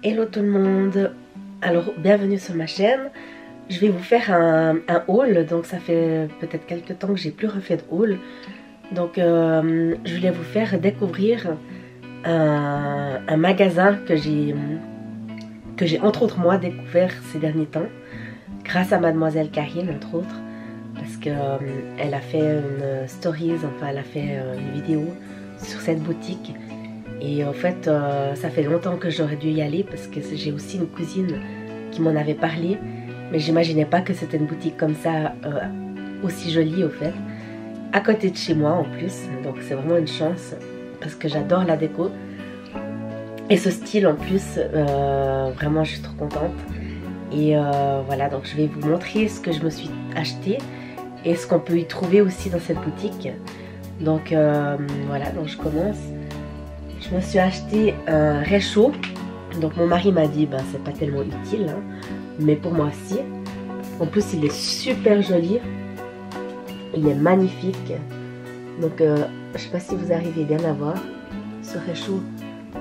Hello tout le monde, alors bienvenue sur ma chaîne. Je vais vous faire un haul, donc ça fait peut-être quelques temps que j'ai plus refait de haul. Donc je voulais vous faire découvrir un magasin que j'ai entre autres moi découvert ces derniers temps. Grâce à mademoiselle Karine entre autres. Parce que elle a fait une stories, enfin elle a fait une vidéo sur cette boutique. Et en fait ça fait longtemps que j'aurais dû y aller parce que j'ai aussi une cousine qui m'en avait parlé. Mais j'imaginais pas que c'était une boutique comme ça aussi jolie au fait. À côté de chez moi en plus, donc c'est vraiment une chance parce que j'adore la déco. Et ce style en plus, vraiment je suis trop contente. Et voilà, donc je vais vous montrer ce que je me suis acheté et ce qu'on peut y trouver aussi dans cette boutique. Donc voilà, donc je commence. Je me suis acheté un réchaud. Donc mon mari m'a dit, ben, c'est pas tellement utile, hein, mais pour moi aussi. En plus il est super joli. Il est magnifique. Donc je sais pas si vous arrivez bien à voir ce réchaud.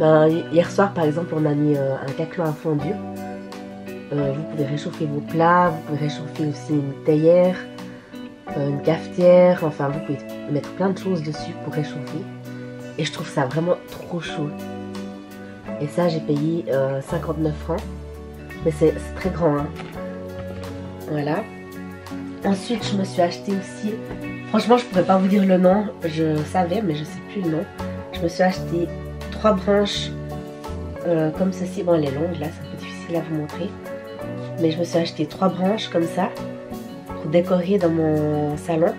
Ben, hier soir par exemple on a mis un caclon à fondu. Vous pouvez réchauffer vos plats, vous pouvez réchauffer aussi une théière, une cafetière, enfin vous pouvez mettre plein de choses dessus pour réchauffer. Et je trouve ça vraiment trop chaud. Et ça j'ai payé 59 francs. Mais c'est très grand, hein. Voilà. Ensuite je me suis acheté aussi, franchement je pourrais pas vous dire le nom, je savais mais je sais plus le nom. Je me suis acheté 3 branches comme ceci. Bon elle est longue là, c'est un peu difficile à vous montrer. Mais je me suis acheté 3 branches comme ça pour décorer dans mon salon.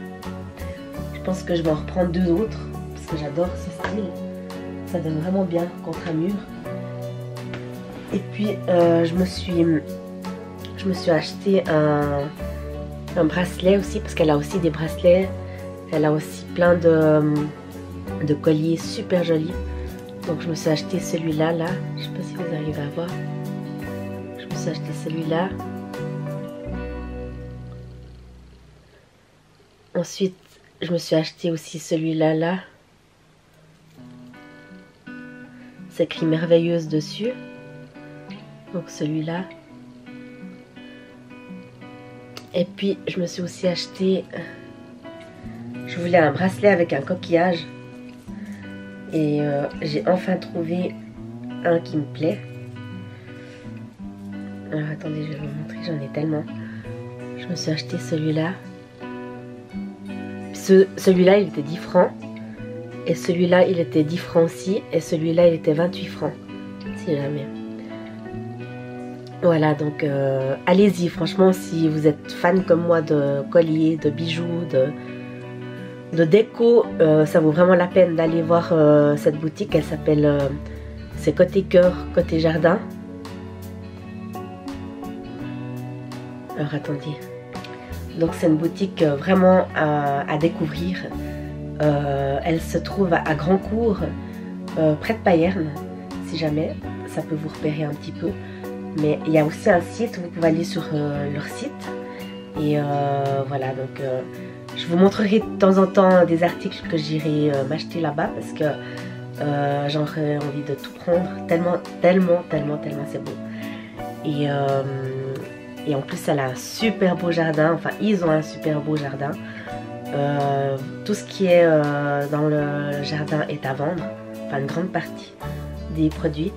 Je pense que je vais en reprendre 2 autres parce que j'adore ce style. Ça donne vraiment bien contre un mur. Et puis je me suis acheté un bracelet aussi parce qu'elle a aussi des bracelets. Elle a aussi plein de colliers super jolis. Donc je me suis acheté celui-là là. Je sais pas si vous arrivez à voir. Je me suis acheté celui-là. Ensuite, je me suis acheté aussi celui-là là. C'est écrit merveilleuse dessus. Donc celui-là. Et puis je me suis aussi acheté. Je voulais un bracelet avec un coquillage. Et j'ai enfin trouvé un qui me plaît. Alors attendez, je vais vous montrer, j'en ai tellement. Je me suis acheté celui-là. Celui-là il était 10 francs. Et celui-là il était 10 francs aussi. Et celui-là il était 28 francs. Si jamais. Voilà, donc allez-y, franchement, si vous êtes fan comme moi de colliers, de bijoux, de déco, ça vaut vraiment la peine d'aller voir cette boutique. Elle s'appelle, c'est côté cœur, côté jardin. Alors attendez. Donc c'est une boutique vraiment à découvrir. Elle se trouve à Grandcourt, près de Payerne, si jamais, ça peut vous repérer un petit peu. Mais il y a aussi un site, vous pouvez aller sur leur site. Et voilà, donc je vous montrerai de temps en temps des articles que j'irai m'acheter là-bas parce que j'aurais envie de tout prendre. Tellement c'est beau. Et en plus elle a un super beau jardin, enfin ils ont un super beau jardin. Tout ce qui est dans le jardin est à vendre, enfin une grande partie des produits.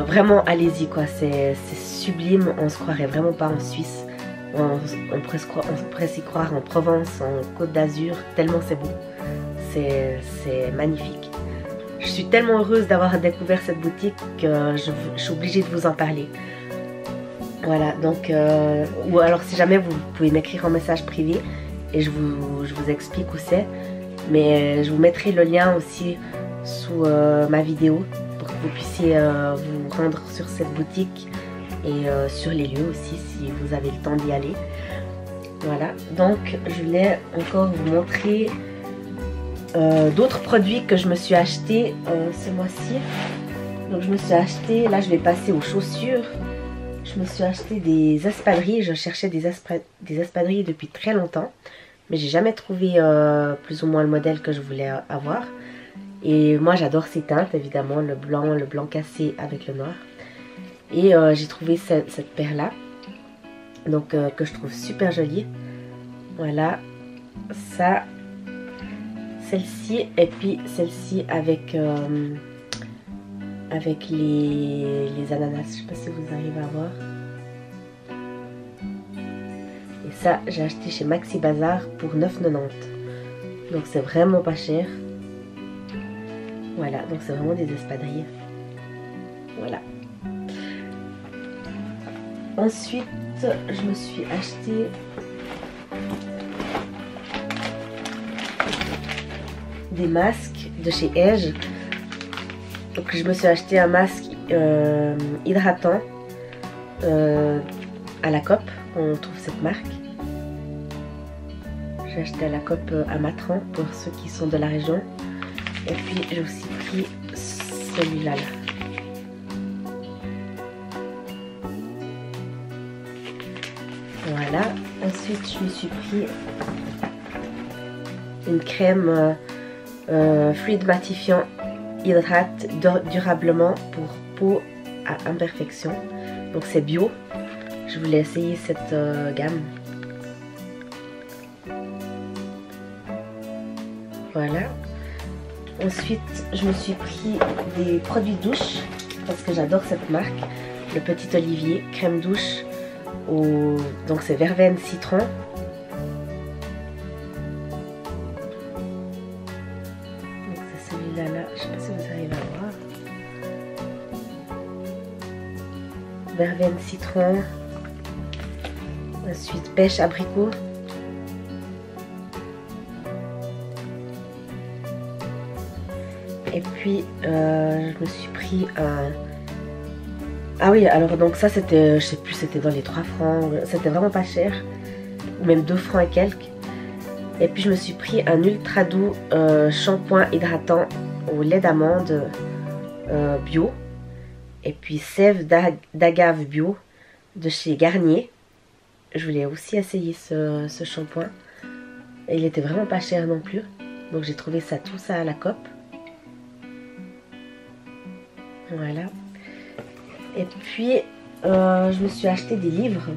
Vraiment allez-y quoi, c'est sublime, on se croirait vraiment pas en Suisse, on pourrait s'y croire en Provence, en Côte d'Azur, tellement c'est beau, c'est magnifique. Je suis tellement heureuse d'avoir découvert cette boutique que je suis obligée de vous en parler. Voilà, donc ou alors si jamais vous pouvez m'écrire en message privé et je vous explique où c'est, mais je vous mettrai le lien aussi sous ma vidéo pour que vous puissiez vous rendre sur cette boutique et sur les lieux aussi si vous avez le temps d'y aller. Voilà, donc je voulais encore vous montrer d'autres produits que je me suis acheté ce mois-ci. Donc je me suis acheté, là je vais passer aux chaussures. Je me suis acheté des espadrilles. Je cherchais des espadrilles depuis très longtemps, mais j'ai jamais trouvé plus ou moins le modèle que je voulais avoir. Et moi j'adore ces teintes évidemment, le blanc cassé avec le noir. Et j'ai trouvé cette paire là, donc que je trouve super jolie. Voilà, ça, celle-ci, et puis celle-ci avec les ananas. Je sais pas si vous arrivez à voir. Et ça, j'ai acheté chez Maxi Bazar pour 9,90 €. Donc c'est vraiment pas cher. Voilà, donc c'est vraiment des espadrilles. Voilà. Ensuite, je me suis acheté des masques de chez Edge. Donc je me suis acheté un masque hydratant à la COP. On trouve cette marque. J'ai acheté à la COP à Matran pour ceux qui sont de la région. Et puis j'ai aussi pris celui-là. Voilà. Ensuite je me suis pris une crème fluide matifiant hydrate durablement pour peau à imperfection. Donc c'est bio. Je voulais essayer cette gamme. Voilà. Ensuite, je me suis pris des produits douche parce que j'adore cette marque. Le Petit Olivier, crème douche. Donc c'est verveine citron. Donc c'est celui-là, je sais pas si vous arrivez à voir. Verveine citron. Ensuite pêche abricot. Et puis je me suis pris un... Ah oui, alors donc ça c'était, je sais plus, c'était dans les 3 francs, c'était vraiment pas cher, ou même 2 francs et quelques. Et puis je me suis pris un ultra doux shampoing hydratant au lait d'amande bio. Et puis sève d'agave bio de chez Garnier. Je voulais aussi essayer ce shampoing. Et il était vraiment pas cher non plus. Donc j'ai trouvé tout ça à la COP. Voilà. Et puis je me suis acheté des livres.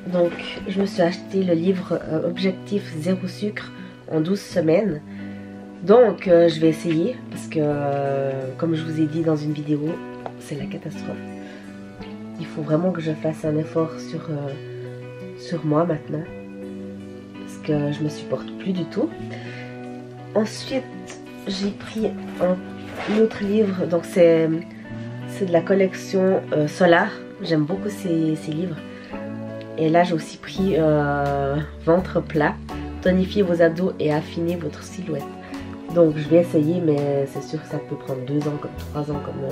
Donc je me suis acheté le livre Objectif zéro sucre en 12 semaines. Donc je vais essayer parce que comme je vous ai dit dans une vidéo, c'est la catastrophe. Il faut vraiment que je fasse un effort sur moi maintenant. Parce que je me supporte plus du tout. Ensuite j'ai pris un autre livre. Donc c'est de la collection Solar. J'aime beaucoup ces livres. Et là j'ai aussi pris Ventre plat. Tonifier vos abdos et affiner votre silhouette. Donc je vais essayer, mais c'est sûr que ça peut prendre 2 ans, comme 3 ans, comme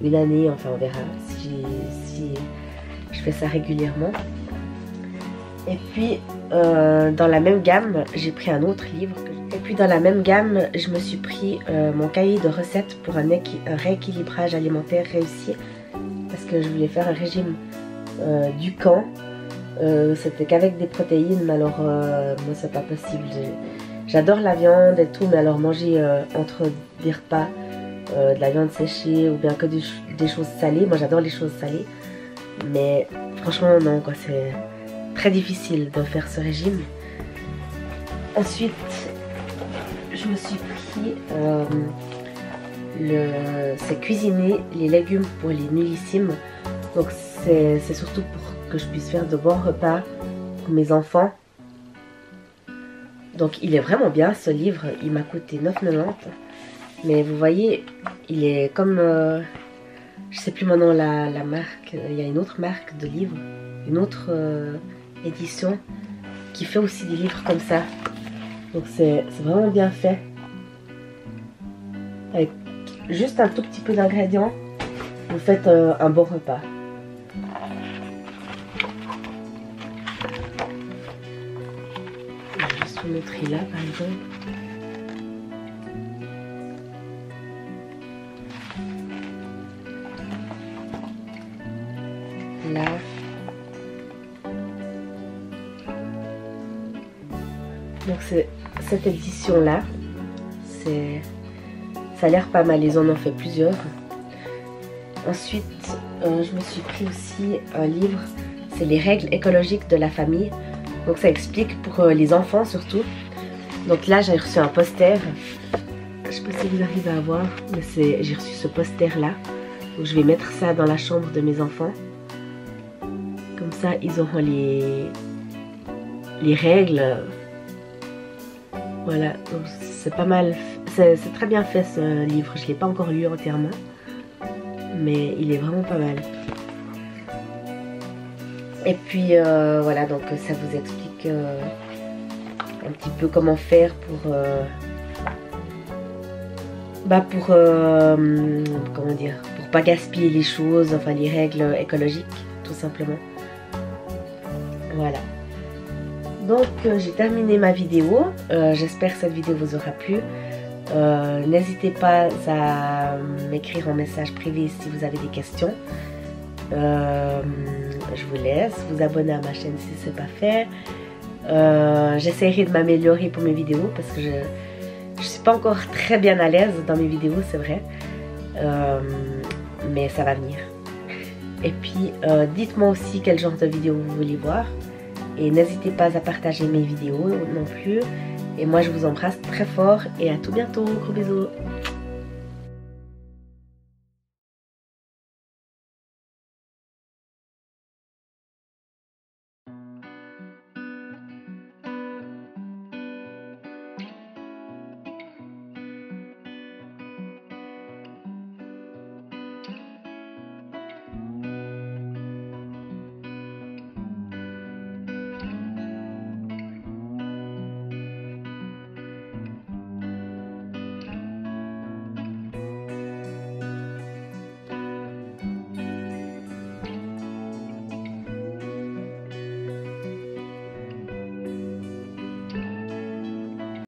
une année. Enfin on verra si je fais ça régulièrement. Et puis dans la même gamme, j'ai pris un autre livre. Et puis dans la même gamme, je me suis pris mon cahier de recettes pour un rééquilibrage alimentaire réussi. Parce que je voulais faire un régime du camp. C'était qu'avec des protéines, mais alors moi c'est pas possible. J'adore la viande et tout, mais alors manger entre des repas de la viande séchée ou bien que des choses salées. Moi j'adore les choses salées, mais franchement non quoi, c'est très difficile de faire ce régime. Ensuite je me suis pris c'est cuisiner les légumes pour les nullissimes. Donc c'est surtout pour que je puisse faire de bons repas pour mes enfants. Donc il est vraiment bien ce livre, il m'a coûté 9,90 €. Mais vous voyez, il est comme, je sais plus maintenant la marque, il y a une autre marque de livres, une autre édition qui fait aussi des livres comme ça. Donc c'est vraiment bien fait. Avec juste un tout petit peu d'ingrédients, vous faites un bon repas. Je vais montrer là par exemple. Là. Donc c'est cette édition là. Ça a l'air pas mal, ils en ont fait plusieurs. Ensuite, je me suis pris aussi un livre, c'est les règles écologiques de la famille. Donc ça explique pour les enfants surtout. Donc là j'ai reçu un poster, je sais pas si vous arrivez à voir, mais j'ai reçu ce poster là. Donc je vais mettre ça dans la chambre de mes enfants. Comme ça ils auront les règles. Voilà, donc c'est pas mal, c'est très bien fait ce livre, je l'ai pas encore lu entièrement. Mais il est vraiment pas mal. Et puis voilà, donc ça vous explique un petit peu comment faire pour comment dire, pour pas gaspiller les choses, enfin les règles écologiques tout simplement. Voilà. Donc j'ai terminé ma vidéo, j'espère que cette vidéo vous aura plu. N'hésitez pas à m'écrire en message privé si vous avez des questions. Je vous laisse vous abonner à ma chaîne si ce n'est pas fait. J'essaierai de m'améliorer pour mes vidéos parce que je suis pas encore très bien à l'aise dans mes vidéos, c'est vrai, mais ça va venir. Et puis dites-moi aussi quel genre de vidéo vous voulez voir et n'hésitez pas à partager mes vidéos non plus. Et moi je vous embrasse très fort et à tout bientôt, gros bisous.